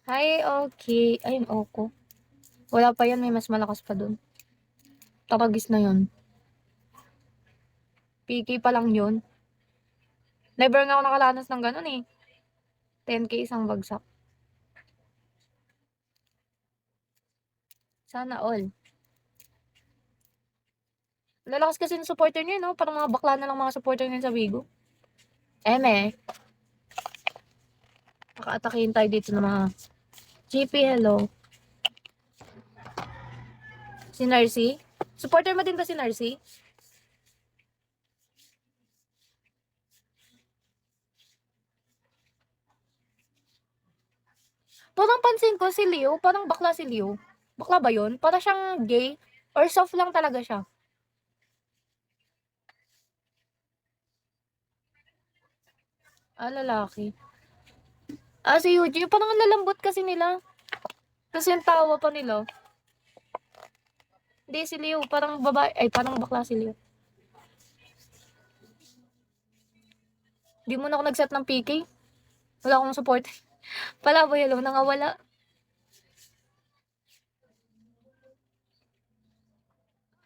Hi, okay. Ayun, Oko. Wala pa yan, may mas malakas pa dun. Taragis na yun. PK pa lang yun. Never nga ako nakalanas ng ganun eh. 10K isang bagsak. Sana all. Lalakas kasi ng supporter niya, no? Parang mga bakla na lang mga supporter niya sa Bigo. Eme. Naka-atakihin tayo dito ng mga GP, hello. Si Narcy? Supporter mo din ba si Narcy? Parang pansin ko si Leo, parang bakla si Leo. Bakla ba yun? Para siyang gay? Or soft lang talaga siya? Lalaki. Si Yuji, parang ang lalambot kasi nila. Kasi yung tawa pa nila. Hindi, si Leo, parang babae, ay, parang bakla si Leo. Hindi mo na ako nag-set ng PK. Wala akong support. Pala ba yellow, nangawala.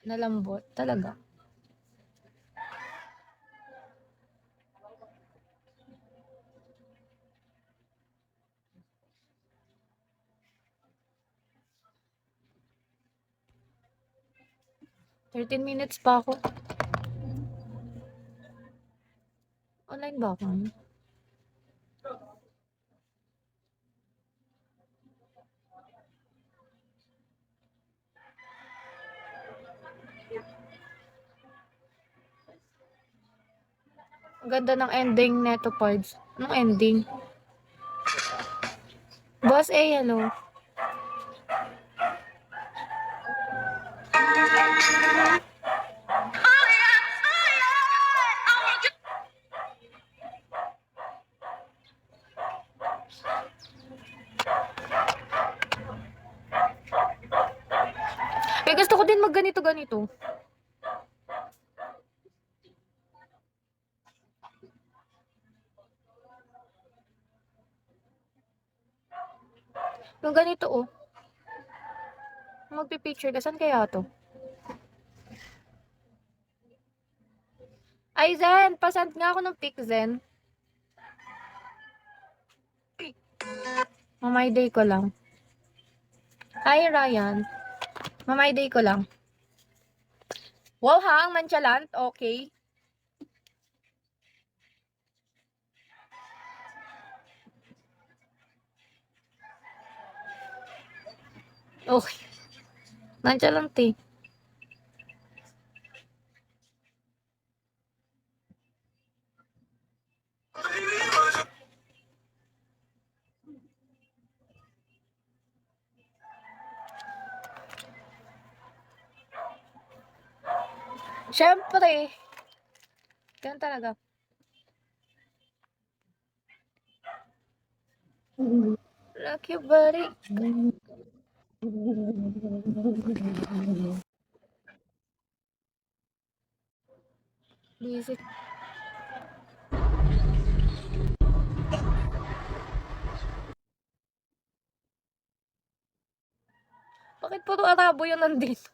Nalambot, talaga. Thirteen minutes pa ako. Online ba ako? Ang ganda ng ending neto, Pards. Anong ending? Boss A, hello. Gusto ko din magganito-ganito. Yung ganito, oh. Magpipicture ka. Saan kaya to? Ay, Zen! Pasend nga ako ng pic, Zen. Mamay day ko lang. Hi, Ryan. Mamay day ko lang. Wow, hang manchalant. Okay. Okay. Nonchalant eh. Siyempre. Ganun talaga. Rock your body. Busy. Bakit puro Arabo yun nandito?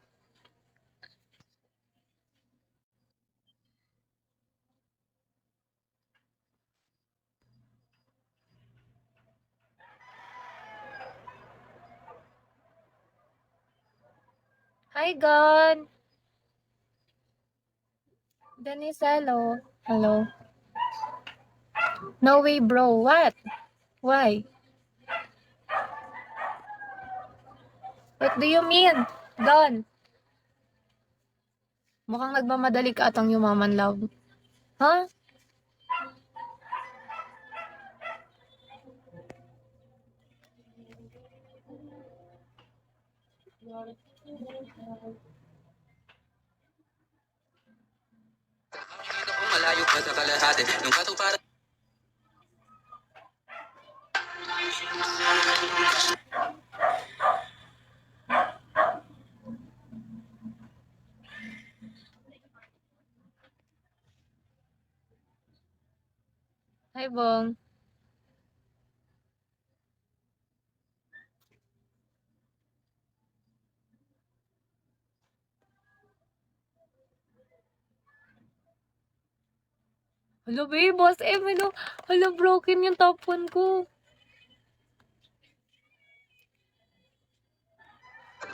Hi, Gon. Denise, hello. Hello. No way, bro. What? Why? What do you mean? Don. Mukhang nagmamadali ka atang yumaman, love. Huh? Malayo pa sa kalahati nung katuparan. Hi, Bong. Hala, babe, boss M, ano? Hala, broken yung top 1 ko.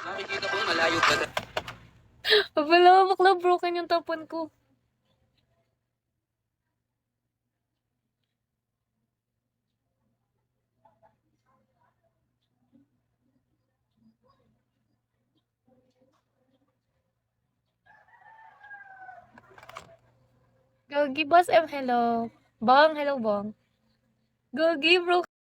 Makikita ko malayo pa. Hala, bakla, broken yung top 1 ko. Gogi, boss M, hello. Bong, hello, Bong. Gogi, bro.